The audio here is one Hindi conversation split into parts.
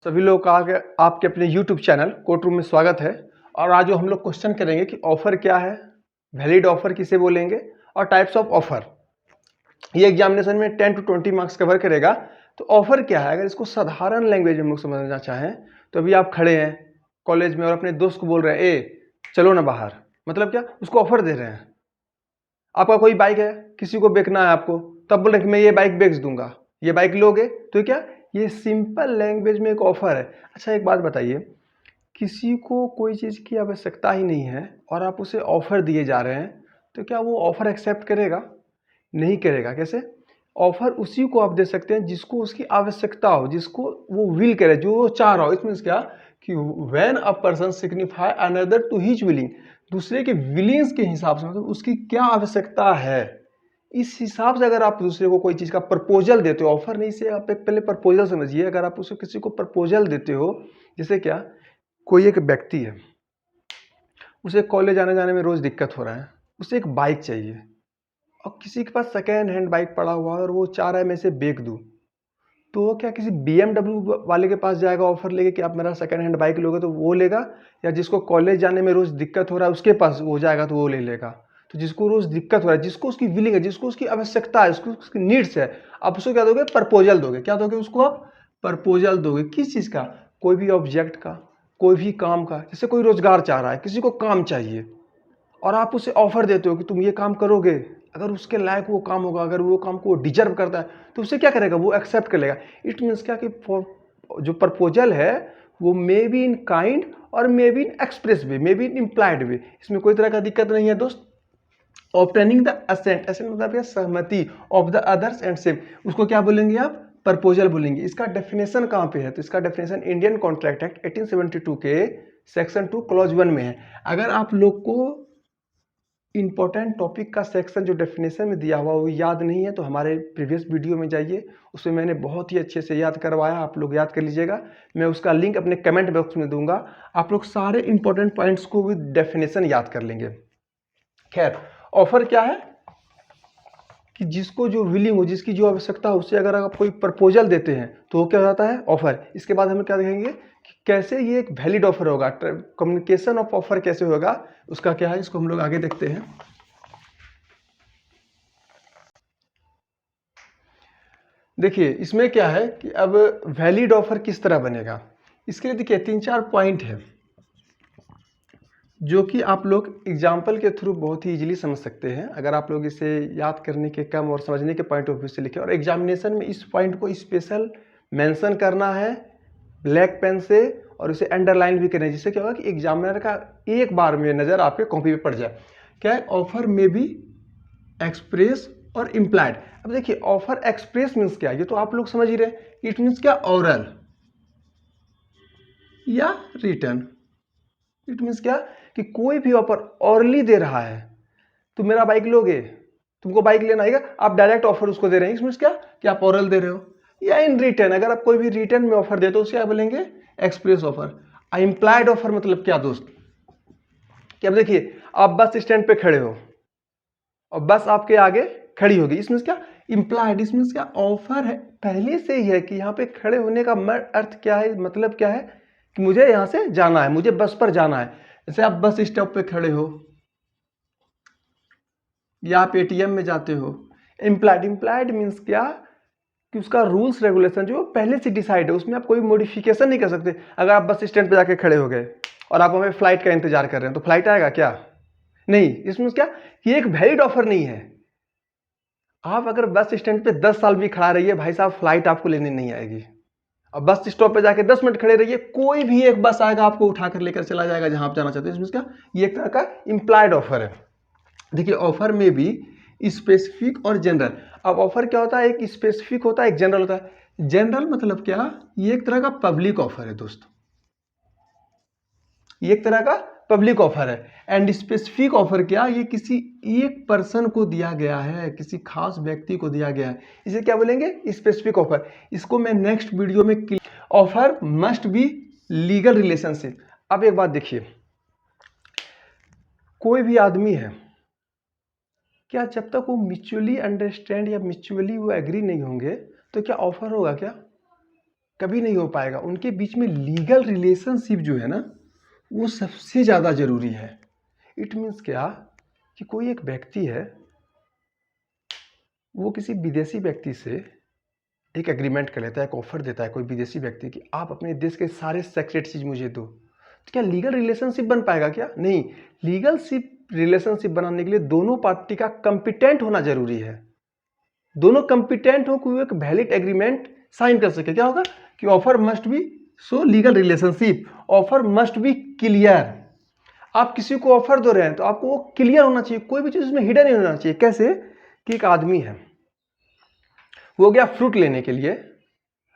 सभी लोग का आपके अपने YouTube चैनल कोर्ट रूम में स्वागत है। और आज जो हम लोग क्वेश्चन करेंगे कि ऑफर क्या है, वैलिड ऑफर किसे बोलेंगे और टाइप्स ऑफ ऑफर। ये एग्जामिनेशन में 10 to 20 मार्क्स कवर करेगा। तो ऑफर क्या है, अगर इसको साधारण लैंग्वेज में हम लोग समझना चाहें तो अभी आप खड़े हैं कॉलेज में और अपने दोस्त को बोल रहे हैं ए चलो ना बाहर, मतलब क्या, उसको ऑफर दे रहे हैं। आपका कोई बाइक है, किसी को बेचना है आपको, तब बोल रहे कि मैं ये बाइक बेच दूंगा, ये बाइक लोगे, तो क्या ये सिंपल लैंग्वेज में एक ऑफर है। अच्छा एक बात बताइए, किसी को कोई चीज़ की आवश्यकता ही नहीं है और आप उसे ऑफर दिए जा रहे हैं, तो क्या वो ऑफर एक्सेप्ट करेगा? नहीं करेगा। कैसे? ऑफर उसी को आप दे सकते हैं जिसको उसकी आवश्यकता हो, जिसको वो विल करे, जो वो चाह रहा हो। इसमें क्या कि when a person signify another to his willing, दूसरे के विलिंग्स के हिसाब से, मतलब उसकी क्या आवश्यकता है, इस हिसाब से अगर आप दूसरे को कोई चीज़ का प्रपोजल देते हो, ऑफर नहीं से आप एक पहले प्रपोजल समझिए। अगर आप उसे किसी को प्रपोजल देते हो, जैसे क्या, कोई एक व्यक्ति है, उसे कॉलेज आने जाने में रोज़ दिक्कत हो रहा है, उसे एक बाइक चाहिए और किसी के पास सेकेंड हैंड बाइक पड़ा हुआ है और वो चाह रहा है मैं इसे बेच दूँ, तो वो क्या किसी BMW वाले के पास जाएगा ऑफर लेके कि आप मेरा सेकेंड हैंड बाइक लोगे तो वो लेगा, या जिसको कॉलेज जाने में रोज़ दिक्कत हो रहा है उसके पास वो जाएगा तो वो ले लेगा? तो जिसको रोज़ दिक्कत हो रहा है, जिसको उसकी विलिंग है, जिसको उसकी आवश्यकता है, उसको उसकी नीड्स है, आप उसको क्या दोगे? प्रपोजल दोगे। क्या दोगे उसको आप? प्रपोजल दोगे। किस चीज़ का? कोई भी ऑब्जेक्ट का, कोई भी काम का। जैसे कोई रोजगार चाह रहा है, किसी को काम चाहिए और आप उसे ऑफर देते हो कि तुम ये काम करोगे, अगर उसके लायक वो काम होगा, अगर वो काम को डिजर्व करता है, तो उसे क्या करेगा? वो एक्सेप्ट कर लेगा। इट मीन्स क्या कि जो प्रपोजल है वो मे बी इन काइंड और may be in express way, may be in implied way, इसमें कोई तरह का दिक्कत नहीं है दोस्त। ऑब्टेनिंग द असेंट, असेंट मतलब क्या? सहमति of the others and same, उसको क्या बोलेंगे आप? प्रपोजल बोलेंगे। इसका डेफिनेशन कहाँ पे है? तो इसका डेफिनेशन इंडियन कॉन्ट्रैक्ट एक्ट 1872 के सेक्शन 2 क्लॉज 1 में है। अगर आप लोग को इंपॉर्टेंट टॉपिक का सेक्शन जो डेफिनेशन में दिया हुआ वो याद नहीं है तो हमारे प्रीवियस वीडियो में जाइए, उसमें मैंने बहुत ही अच्छे से याद करवाया, आप लोग याद कर लीजिएगा। मैं उसका लिंक अपने कमेंट बॉक्स में दूंगा, आप लोग सारे इंपॉर्टेंट पॉइंट्स को विद डेफिनेशन याद कर लेंगे। खैर, ऑफर क्या है कि जिसको जो विलिंग हो, जिसकी जो आवश्यकता हो, उसे अगर आप कोई प्रपोजल देते हैं तो वो क्या हो जाता है? ऑफर। इसके बाद हम क्या देखेंगे कि कैसे ये एक वैलिड ऑफर होगा, कम्युनिकेशन ऑफ ऑफर कैसे होगा, उसका क्या है, इसको हम लोग आगे देखते हैं। देखिए इसमें क्या है कि अब वैलिड ऑफर किस तरह बनेगा, इसके लिए देखिए 3-4 पॉइंट है जो कि आप लोग एग्जाम्पल के थ्रू बहुत ही इजीली समझ सकते हैं अगर आप लोग इसे याद करने के कम और समझने के पॉइंट ऑफ व्यू से लिखें। और एग्जामिनेशन में इस पॉइंट को स्पेशल मेंशन करना है ब्लैक पेन से, और इसे अंडरलाइन भी करें, जिससे क्या होगा कि एग्जामिनर का एक बार में नज़र आपके कॉपी पे पड़ जाए। क्या है? ऑफर में भी एक्सप्रेस और इम्प्लाइड। अब देखिए ऑफर एक्सप्रेस मीन्स क्या, ये तो आप लोग समझ ही रहे। इट मीन्स क्या? ओरल या रिटर्न। इट मीन्स क्या कि कोई भी ऑफर ऑरली दे रहा है, तुम मेरा बाइक लोगे, तुमको बाइक लेना आएगा, आप डायरेक्ट ऑफर उसको दे रहे हैं, इसमें क्या कि आप ऑरल दे रहे हो। या इन रिटर्न, अगर आप कोई भी रिटर्न में ऑफर देते हो उसे क्या बोलेंगे? Express offer. इम्प्लाइड ऑफर मतलब क्या दोस्त, कि अब देखिए आप बस स्टैंड पे खड़े हो और बस आपके आगे खड़ी होगी, इसमें क्या? इम्प्लाइड। इसमें क्या? ऑफर है पहले से ही है कि यहाँ पे खड़े होने का अर्थ क्या है, मतलब क्या है कि मुझे यहाँ से जाना है, मुझे बस पर जाना है। जैसे आप बस स्टॉप पे खड़े हो या आप ATM में जाते हो। इम्प्लाइड, इम्प्लाइड मीन्स क्या कि उसका रूल्स रेगुलेशन जो पहले से डिसाइड है, उसमें आप कोई मॉडिफिकेशन नहीं कर सकते। अगर आप बस स्टैंड पे जाके खड़े हो गए और आप हमें फ्लाइट का इंतजार कर रहे हैं तो फ्लाइट आएगा क्या? नहीं। इसमें क्या कि एक वैलिड ऑफर नहीं है। आप अगर बस स्टैंड पे 10 साल भी खड़ा रहिए भाई साहब, फ्लाइट आपको लेने नहीं आएगी। अब बस स्टॉप पे जाके 10 मिनट खड़े रहिए, कोई भी एक बस आएगा आपको उठाकर लेकर चला जाएगा जहां आप जाना चाहते हैं। इसमें क्या? ये एक तरह का इम्प्लाइड ऑफर है। देखिए ऑफर में भी स्पेसिफिक और जनरल। अब ऑफर क्या होता है? एक स्पेसिफिक होता है, एक जनरल होता है। जनरल मतलब क्या? ये एक तरह का पब्लिक ऑफर है दोस्त, ये एक तरह का पब्लिक ऑफर है। एंड स्पेसिफिक ऑफर क्या? ये किसी एक पर्सन को दिया गया है, किसी खास व्यक्ति को दिया गया है, इसे क्या बोलेंगे? Specific offer. इसको मैं नेक्स्ट वीडियो में offer must be legal relationship. अब एक बात देखिए, कोई भी आदमी है, क्या जब तक वो म्यूचुअली अंडरस्टैंड या म्यूचुअली वो एग्री नहीं होंगे तो क्या ऑफर होगा क्या? कभी नहीं हो पाएगा। उनके बीच में लीगल रिलेशनशिप जो है ना वो सबसे ज़्यादा ज़रूरी है। इट मीन्स क्या कि कोई एक व्यक्ति है, वो किसी विदेशी व्यक्ति से एक एग्रीमेंट कर लेता है, एक ऑफर देता है कोई विदेशी व्यक्ति कि आप अपने देश के सारे सीक्रेट चीज़ मुझे दो, तो क्या लीगल रिलेशनशिप बन पाएगा? क्या नहीं। लीगल रिलेशनशिप बनाने के लिए दोनों पार्टी का कंपिटेंट होना जरूरी है। दोनों कंपिटेंट हो कि वो एक वैलिड एग्रीमेंट साइन कर सके। क्या होगा कि ऑफर मस्ट बी सो legal relationship, offer must B clear. आप किसी को ऑफर दे रहे हैं तो आपको वो क्लियर होना चाहिए, कोई भी चीज उसमें हिडन नहीं होना चाहिए। कैसे कि एक आदमी है, वो गया फ्रूट लेने के लिए,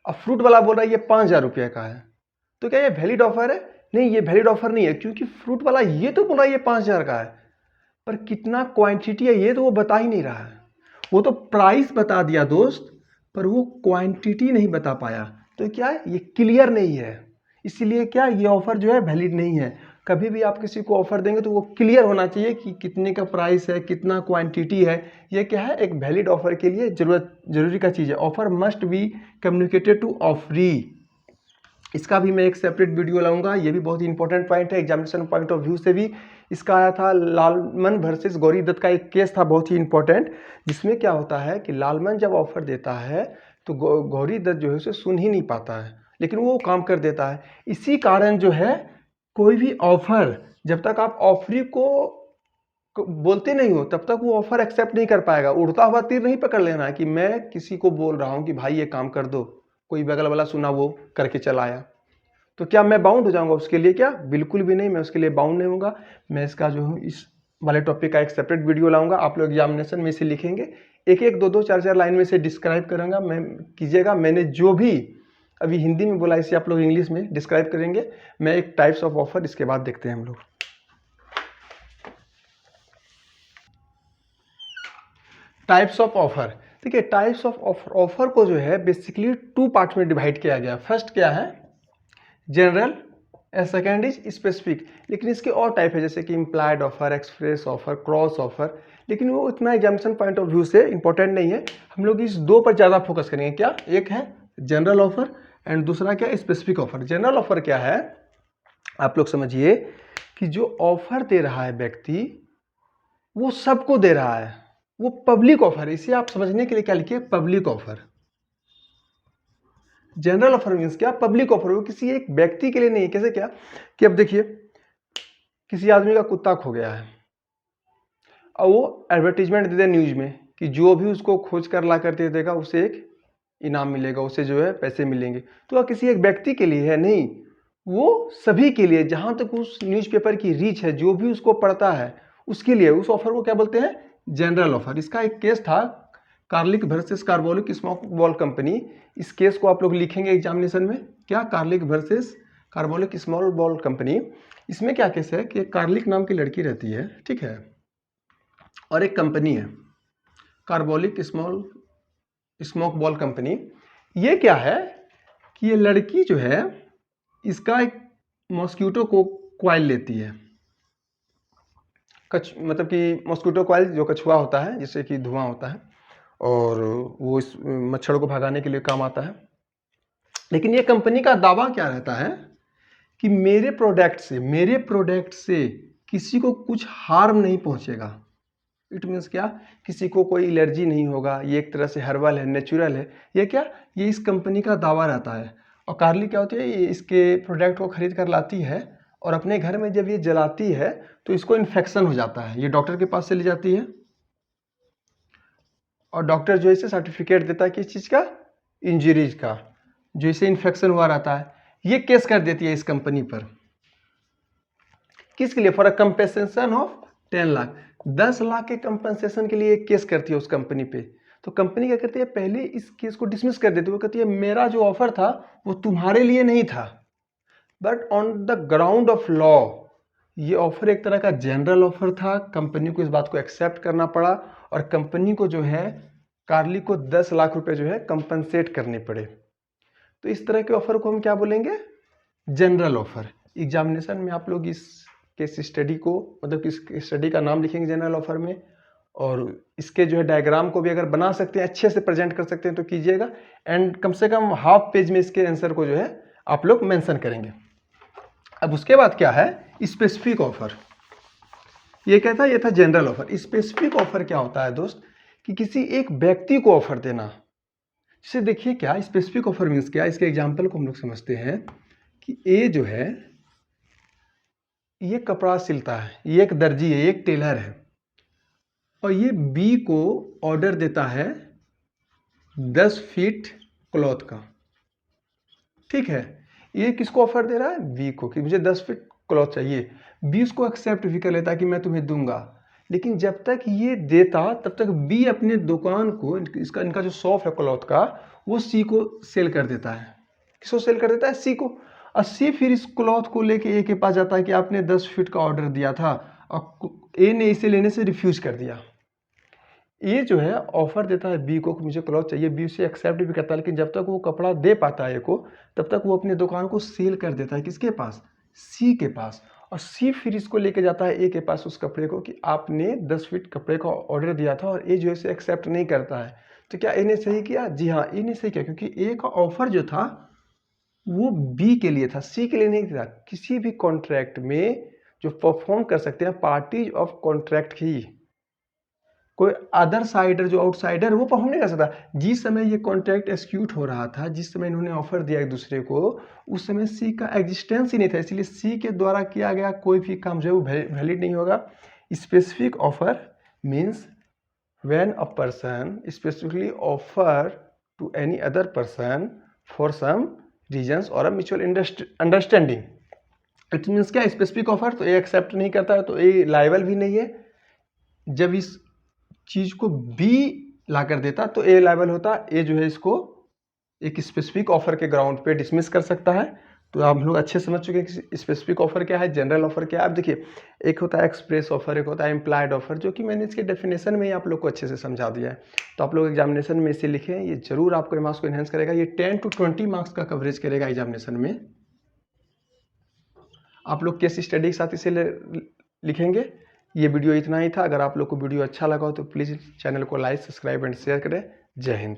अब फ्रूट वाला बोल रहा है ये 5,000 रुपये का है, तो क्या ये वैलिड ऑफर है? नहीं, ये वैलिड ऑफर नहीं है, क्योंकि फ्रूट वाला ये तो बोल रहा है ये 5,000 का है, पर कितना क्वांटिटी है ये तो वो बता ही नहीं रहा है। वो तो प्राइस बता दिया दोस्त, पर वो क्वांटिटी नहीं बता पाया, तो क्या है ये क्लियर नहीं है। इसीलिए क्या ये ऑफर जो है वैलिड नहीं है। कभी भी आप किसी को ऑफर देंगे तो वो क्लियर होना चाहिए कि कितने का प्राइस है, कितना क्वांटिटी है। ये क्या है, एक वैलिड ऑफर के लिए जरूरी का चीज़ है। Offer must be communicated to offeree. इसका भी मैं एक सेपरेट वीडियो लाऊंगा, ये भी बहुत ही इंपॉर्टेंट पॉइंट है, एग्जामिनेशन पॉइंट ऑफ व्यू से भी। इसका आया था लालमन वर्सेस गौरी दत्त का एक केस था बहुत ही इंपॉर्टेंट, जिसमें क्या होता है कि लालमन जब ऑफर देता है तो गौरी दत्त जो है उसे सुन ही नहीं पाता है, लेकिन वो काम कर देता है। इसी कारण जो है कोई भी ऑफर जब तक आप ऑफरी को बोलते नहीं हो तब तक वो ऑफर एक्सेप्ट नहीं कर पाएगा। उड़ता हुआ तीर नहीं पकड़ लेना है कि मैं किसी को बोल रहा हूँ कि भाई ये काम कर दो, कोई बगल वाला सुना वो करके चला आया, तो क्या मैं बाउंड हो जाऊंगा उसके लिए? क्या बिल्कुल भी नहीं, मैं उसके लिए बाउंड नहीं होऊंगा। मैं इसका जो हूँ इस वाले टॉपिक का एक सेपरेट वीडियो लाऊंगा, आप लोग एग्जामिनेशन में इसे लिखेंगे, एक एक दो दो चार चार लाइन में इसे डिस्क्राइब करूंगा मैं, कीजिएगा। मैंने जो भी अभी हिंदी में बोला इसे आप लोग इंग्लिश में डिस्क्राइब करेंगे। मैं एक टाइप्स ऑफ ऑफर इसके बाद देखते हैं हम लोग। टाइप्स ऑफ ऑफर, ठीक है। टाइप्स ऑफ ऑफर को जो है बेसिकली 2 पार्ट में डिवाइड किया गया। फर्स्ट क्या है, general, and second is specific. लेकिन इसके और टाइप है, जैसे कि implied offer, express offer, cross offer, लेकिन वो इतना एग्जामिनेशन पॉइंट ऑफ व्यू से इंपॉर्टेंट नहीं है। हम लोग इस 2 पर ज़्यादा फोकस करेंगे। क्या, एक है जनरल ऑफर एंड दूसरा क्या, स्पेसिफिक ऑफर। जनरल ऑफर क्या है, आप लोग समझिए कि जो ऑफर दे रहा है व्यक्ति वो सबको दे रहा है, वो पब्लिक ऑफर है। इसे आप समझने के लिए क्या लिखिए, public offer. General offer means क्या, पब्लिक ऑफर, वो किसी एक व्यक्ति के लिए नहीं है। कैसे क्या कि अब देखिए किसी आदमी का कुत्ता खो गया है और वो एडवर्टीजमेंट दे दे न्यूज में कि जो भी उसको खोज कर ला कर दे देगा उसे एक इनाम मिलेगा, उसे जो है पैसे मिलेंगे। तो वह किसी एक व्यक्ति के लिए है नहीं, वो सभी के लिए, जहां तक उस न्यूज़पेपर की रीच है, जो भी उसको पढ़ता है उसके लिए। उस ऑफर को क्या बोलते हैं, जनरल ऑफर। इसका एक केस था Carlill versus carbolic small ball company. इस केस को आप लोग लिखेंगे एग्जामिनेशन में। क्या, Carlill versus carbolic small ball company. इसमें क्या केस है कि कार्लिक नाम की लड़की रहती है, ठीक है, और एक कंपनी है कार्बोलिक स्मोक बॉल कंपनी। ये क्या है कि ये लड़की जो है इसका एक मॉस्किटो को कॉइल लेती है, मतलब कि मॉस्किटो कॉइल जो कछुआ होता है जिससे कि धुआं होता है और वो इस मच्छरों को भगाने के लिए काम आता है। लेकिन ये कंपनी का दावा क्या रहता है कि मेरे प्रोडक्ट से किसी को कुछ हार्म नहीं पहुंचेगा। इट मीन्स क्या, किसी को कोई एलर्जी नहीं होगा, ये एक तरह से हर्बल है, नेचुरल है। ये क्या, ये इस कंपनी का दावा रहता है। और कार्ली क्या होती है, ये इसके प्रोडक्ट को खरीद कर लाती है और अपने घर में जब ये जलाती है तो इसको इन्फेक्शन हो जाता है। ये डॉक्टर के पास से ले जाती है और डॉक्टर जो इसे सर्टिफिकेट देता है किस चीज़ का, इंजरीज का, जो इसे इन्फेक्शन हुआ रहता है। ये केस कर देती है इस कंपनी पर, किसके लिए, for a compensation of 10 lakh, 10 lakh के कंपनसेशन के लिए एक केस करती है उस कंपनी पे। तो कंपनी क्या करती है, पहले इस केस को डिसमिस कर देती है। वो कहती है मेरा जो ऑफर था वो तुम्हारे लिए नहीं था, but on the ground of law ये ऑफर एक तरह का जनरल ऑफर था। कंपनी को इस बात को एक्सेप्ट करना पड़ा और कंपनी को जो है कार्ली को 10 लाख रुपए जो है कंपनसेट करने पड़े। तो इस तरह के ऑफर को हम क्या बोलेंगे, जनरल ऑफर। एग्जामिनेशन में आप लोग इस केस स्टडी को, मतलब किस स्टडी का नाम लिखेंगे जनरल ऑफर में, और इसके जो है डायग्राम को भी अगर बना सकते हैं, अच्छे से प्रेजेंट कर सकते हैं तो कीजिएगा। एंड कम से कम हाफ पेज में इसके आंसर को जो है आप लोग मेंशन करेंगे। अब उसके बाद क्या है, स्पेसिफिक ऑफर। ये क्या था, ये था जनरल ऑफर। स्पेसिफिक ऑफर क्या होता है दोस्त, कि किसी एक व्यक्ति को ऑफर देना। जैसे देखिए क्या स्पेसिफिक ऑफर मीन्स क्या, इसके एग्जाम्पल को हम लोग समझते हैं कि ए जो है ये कपड़ा सिलता है, ये एक दर्जी है, ये एक टेलर है, और ये बी को ऑर्डर देता है 10 फीट क्लॉथ का। ठीक है, ये किसको ऑफर दे रहा है, बी को, कि मुझे 10 फीट क्लॉथ चाहिए। बी उसको एक्सेप्ट भी कर लेता है कि मैं तुम्हें दूंगा, लेकिन जब तक ये देता तब तक बी अपने दुकान को, इनका जो शॉप है क्लॉथ का, वो सी को सेल कर देता है। किसको सेल कर देता है, सी को। और सी फिर इस क्लॉथ को लेके ए के पास जाता है कि आपने 10 फीट का ऑर्डर दिया था, और ए ने इसे लेने से रिफ्यूज कर दिया। ये जो है ऑफर देता है बी को कि मुझे क्लॉथ चाहिए, बी उसे एक्सेप्ट भी करता है, लेकिन जब तक वो कपड़ा दे पाता है ए को, तब तक वो अपनी दुकान को सेल कर देता है। किसके पास, सी के पास। और सी फिर इसको लेके जाता है ए के पास उस कपड़े को, कि आपने 10 फीट कपड़े का ऑर्डर दिया था, और ए जो है इसे एक्सेप्ट नहीं करता है। तो क्या ए ने सही किया, जी हाँ ए ने सही किया, क्योंकि ए का ऑफर जो था वो बी के लिए था, सी के लिए नहीं था। किसी भी कॉन्ट्रैक्ट में जो परफॉर्म कर सकते हैं पार्टीज ऑफ कॉन्ट्रैक्ट ही, कोई अदर साइडर जो आउटसाइडर वो परफॉर्म नहीं कर सकता। जिस समय ये कॉन्ट्रैक्ट एक्सिक्यूट हो रहा था, जिस समय इन्होंने ऑफर दिया एक दूसरे को, उस समय सी का एग्जिस्टेंस ही नहीं था, इसलिए सी के द्वारा किया गया कोई भी काम जो है वो वैलिड नहीं होगा। Specific offer means when a person specifically offer to any other person for some reasons और a mutual understanding. It means क्या, स्पेसिफिक ऑफर तो ए एक्सेप्ट नहीं करता है, तो ए लायबल भी नहीं है। जब इस चीज को बी ला कर देता तो ए लायबल होता, ए जो है इसको एक स्पेसिफिक ऑफर के ग्राउंड पे डिसमिस कर सकता है। तो आप लोग अच्छे समझ चुके हैं कि स्पेसिफिक ऑफर क्या है, जनरल ऑफर क्या है। अब देखिए, एक होता है एक्सप्रेस ऑफर, एक होता है इम्प्लाइड ऑफर, जो कि मैंने इसके डेफिनेशन में ही आप लोग को अच्छे से समझा दिया है। तो आप लोग एग्जामिनेशन में इसे लिखें, ये जरूर आपको मार्क्स को एनहेंस करेगा। ये 10 to 20 मार्क्स का कवरेज करेगा एग्जामिनेशन में। आप लोग केस स्टडी के साथ इसे लिखेंगे। ये वीडियो इतना ही था। अगर आप लोग को वीडियो अच्छा लगा हो तो प्लीज़ चैनल को लाइक, सब्सक्राइब एंड शेयर करें। जय हिंद।